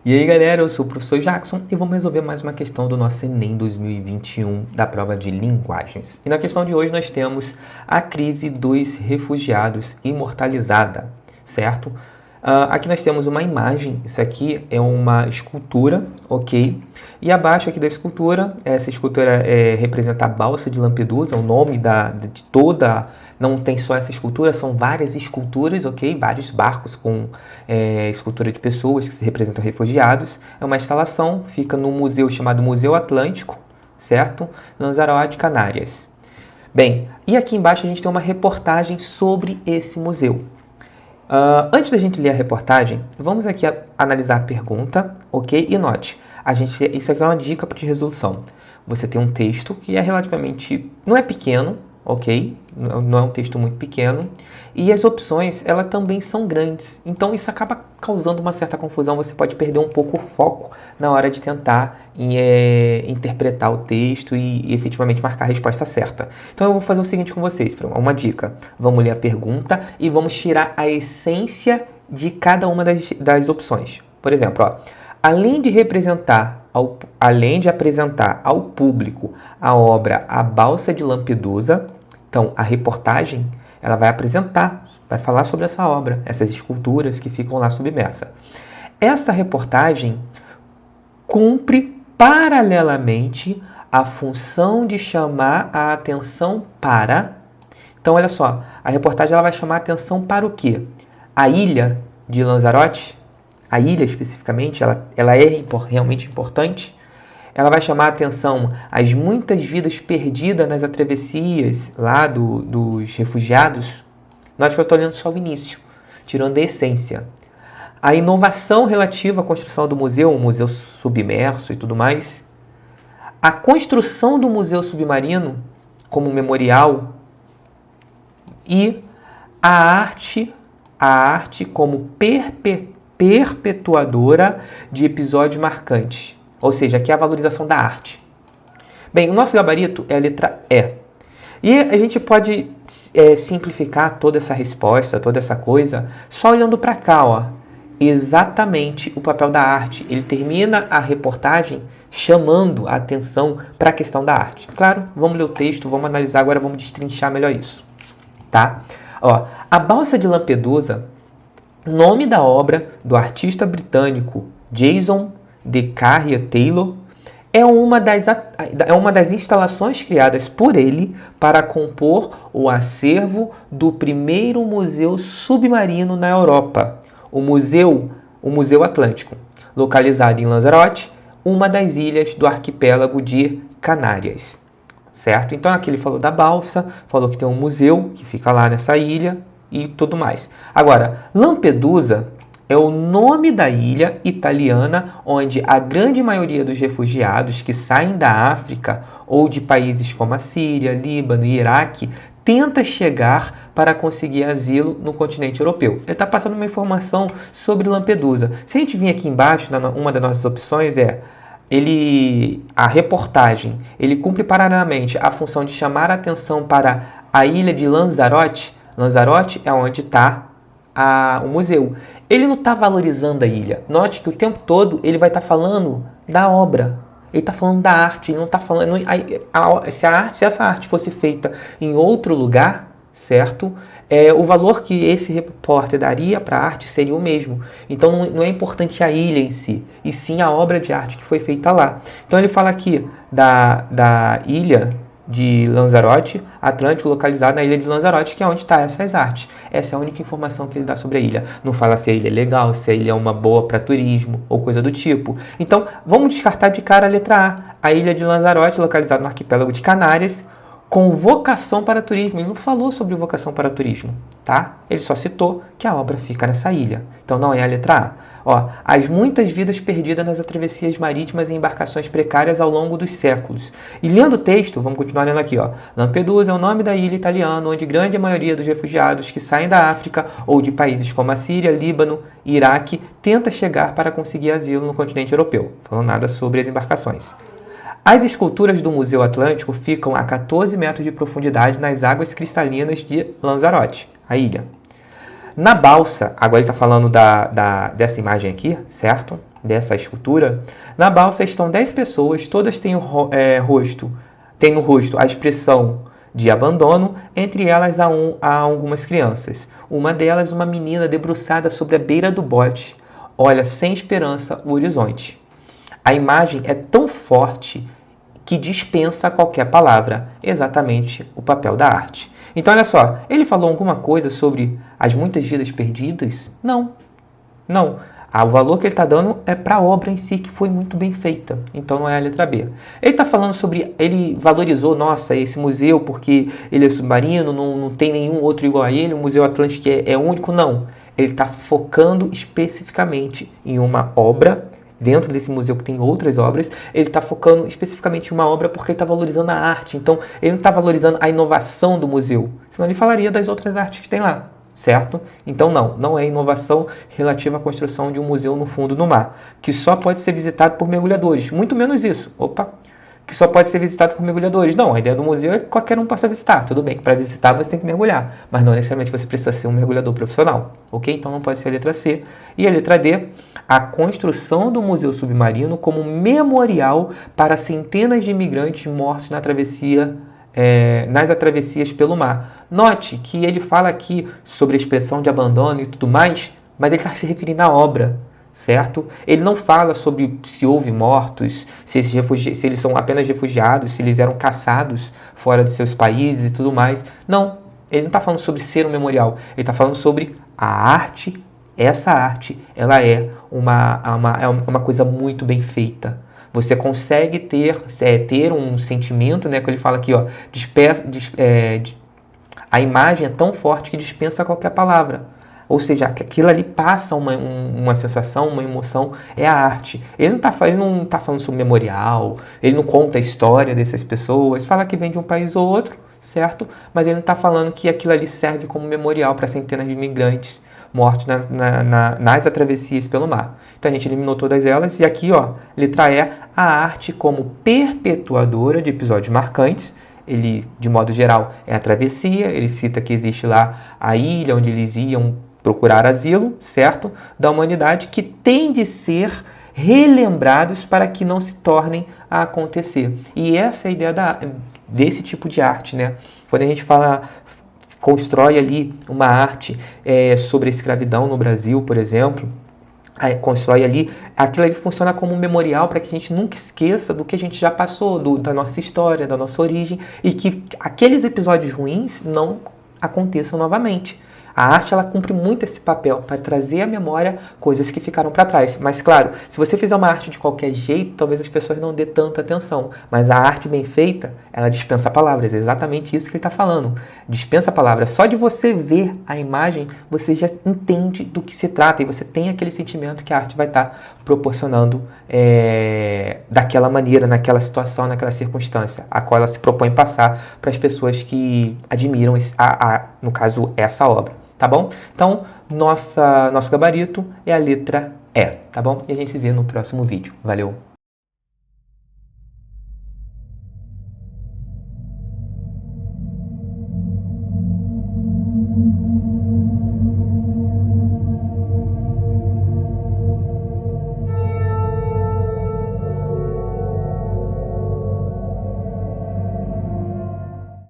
E aí galera, eu sou o professor Jackson e vamos resolver mais uma questão do nosso Enem 2021 da prova de linguagens. E na questão de hoje nós temos a crise dos refugiados imortalizada, certo? Aqui nós temos uma imagem, isso aqui é uma escultura, ok? E abaixo aqui da escultura, essa escultura representa a balsa de Lampedusa, o nome de toda... Não tem só essa escultura, são várias esculturas, ok? Vários barcos com escultura de pessoas que se representam refugiados. É uma instalação, fica no museu chamado Museu Atlântico, certo? Lanzarote, Canárias. Bem, e aqui embaixo a gente tem uma reportagem sobre esse museu. Antes da gente ler a reportagem, vamos aqui analisar a pergunta, ok? E note, isso aqui é uma dica de resolução. Você tem um texto que é relativamente... não é pequeno, ok? Não é um texto muito pequeno. E as opções, elas também são grandes. Então, isso acaba causando uma certa confusão. Você pode perder um pouco o foco na hora de tentar interpretar o texto e efetivamente marcar a resposta certa. Então, eu vou fazer o seguinte com vocês, uma dica. Vamos ler a pergunta e vamos tirar a essência de cada uma das opções. Por exemplo, além de apresentar ao público a obra A Balsa de Lampedusa, então a reportagem ela vai apresentar, vai falar sobre essa obra, essas esculturas que ficam lá submersas. Essa reportagem cumpre paralelamente a função de chamar a atenção para... Então, olha só, a reportagem ela vai chamar a atenção para o quê? A ilha de Lanzarote, a ilha especificamente, ela é realmente importante. Ela vai chamar a atenção às muitas vidas perdidas nas travessias lá dos refugiados. Nós que eu estou lendo só o início, tirando a essência. A inovação relativa à construção do museu, um museu submerso e tudo mais. A construção do museu submarino como memorial. E a arte como perpetuadora de episódios marcantes. Ou seja, aqui é a valorização da arte. Bem, o nosso gabarito é a letra E. E a gente pode simplificar toda essa resposta, toda essa coisa, só olhando para cá, exatamente o papel da arte. Ele termina a reportagem chamando a atenção para a questão da arte. Claro, vamos ler o texto, vamos analisar agora, vamos destrinchar melhor isso. Tá? A Balsa de Lampedusa, nome da obra do artista britânico Jason de Carrier Taylor, é uma das instalações criadas por ele para compor o acervo do primeiro museu submarino na Europa, o Museu Atlântico, localizado em Lanzarote, uma das ilhas do arquipélago de Canárias. Certo? Então aqui ele falou da balsa, falou que tem um museu que fica lá nessa ilha e tudo mais. Agora, Lampedusa é o nome da ilha italiana onde a grande maioria dos refugiados que saem da África ou de países como a Síria, Líbano e Iraque tenta chegar para conseguir asilo no continente europeu. Ele está passando uma informação sobre Lampedusa. Se a gente vir aqui embaixo, uma das nossas opções a reportagem, ele cumpre paralelamente a função de chamar a atenção para a ilha de Lanzarote. Lanzarote é onde está o museu. Ele não está valorizando a ilha. Note que o tempo todo ele vai estar falando da obra. Ele está falando da arte. Ele não está falando... Se essa arte fosse feita em outro lugar, certo? O valor que esse repórter daria para a arte seria o mesmo. Então não é importante a ilha em si, e sim a obra de arte que foi feita lá. Então ele fala aqui da ilha de Lanzarote, Atlântico, localizado na ilha de Lanzarote, que é onde está essas artes. Essa é a única informação que ele dá sobre a ilha. Não fala se a ilha é legal, se a ilha é uma boa para turismo ou coisa do tipo. Então, vamos descartar de cara a letra A. A ilha de Lanzarote, localizada no arquipélago de Canárias, com vocação para turismo. Ele não falou sobre vocação para turismo, tá? Ele só citou que a obra fica nessa ilha. Então, não é a letra A. As muitas vidas perdidas nas travessias marítimas e embarcações precárias ao longo dos séculos. E lendo o texto, vamos continuar lendo aqui, Lampedusa é o nome da ilha italiana onde grande maioria dos refugiados que saem da África ou de países como a Síria, Líbano e Iraque tenta chegar para conseguir asilo no continente europeu. Falando nada sobre as embarcações. As esculturas do Museu Atlântico ficam a 14 metros de profundidade nas águas cristalinas de Lanzarote, a ilha. Na balsa, agora ele está falando dessa imagem aqui, certo? dessa escultura, na balsa estão 10 pessoas, todas têm têm no rosto a expressão de abandono, entre elas há algumas crianças. Uma delas, uma menina debruçada sobre a beira do bote, olha sem esperança o horizonte. A imagem é tão forte que dispensa qualquer palavra, exatamente o papel da arte. Então, olha só, ele falou alguma coisa sobre as muitas vidas perdidas? Não. O valor que ele está dando é para a obra em si, que foi muito bem feita. Então, não é a letra B. Ele está falando sobre... Ele valorizou, nossa, esse museu porque ele é submarino, não tem nenhum outro igual a ele, o Museu Atlântico é único. Não. Ele está focando especificamente em uma obra. Dentro desse museu que tem outras obras, ele está focando especificamente em uma obra porque ele está valorizando a arte. Então, ele não está valorizando a inovação do museu. Senão ele falaria das outras artes que tem lá, certo? Então, não é inovação relativa à construção de um museu no fundo do mar, que só pode ser visitado por mergulhadores. Muito menos isso. Que só pode ser visitado por mergulhadores. Não, a ideia do museu é que qualquer um possa visitar. Tudo bem, que para visitar você tem que mergulhar, mas não necessariamente você precisa ser um mergulhador profissional, ok? Então não pode ser a letra C. E a letra D, a construção do museu submarino como memorial para centenas de imigrantes mortos na travessia, nas travessias pelo mar. Note que ele fala aqui sobre a expressão de abandono e tudo mais, mas ele está se referindo à obra, certo? Ele não fala sobre se houve mortos, se eles são apenas refugiados, se eles eram caçados fora de seus países e tudo mais. Não, ele não está falando sobre ser um memorial. Ele está falando sobre a arte. Essa arte, ela é uma coisa muito bem feita. Você consegue ter um sentimento, né? Que ele fala aqui, ó, a imagem é tão forte que dispensa qualquer palavra. Ou seja, aquilo ali passa uma sensação, uma emoção, é a arte. Ele não tá falando sobre memorial, ele não conta a história dessas pessoas, fala que vem de um país ou outro, certo? Mas ele não está falando que aquilo ali serve como memorial para centenas de imigrantes mortos nas travessias pelo mar. Então a gente eliminou todas elas, e aqui, ó, letra E, a arte como perpetuadora de episódios marcantes. Ele, de modo geral, é a travessia, ele cita que existe lá a ilha onde eles iam procurar asilo, certo? Da humanidade, que tem de ser relembrados para que não se tornem a acontecer. E essa é a ideia desse tipo de arte, né? Quando a gente constrói ali uma arte sobre a escravidão no Brasil, por exemplo, constrói ali, aquilo ali funciona como um memorial para que a gente nunca esqueça do que a gente já passou, da nossa história, da nossa origem, e que aqueles episódios ruins não aconteçam novamente. A arte, ela cumpre muito esse papel para trazer à memória coisas que ficaram para trás. Mas, claro, se você fizer uma arte de qualquer jeito, talvez as pessoas não dê tanta atenção. Mas a arte bem feita, ela dispensa palavras. É exatamente isso que ele está falando. Dispensa palavras. Só de você ver a imagem, você já entende do que se trata. E você tem aquele sentimento que a arte vai estar proporcionando daquela maneira, naquela situação, naquela circunstância, a qual ela se propõe passar para as pessoas que admiram, no caso, essa obra. Tá bom? Então, nosso gabarito é a letra E, tá bom? E a gente se vê no próximo vídeo. Valeu!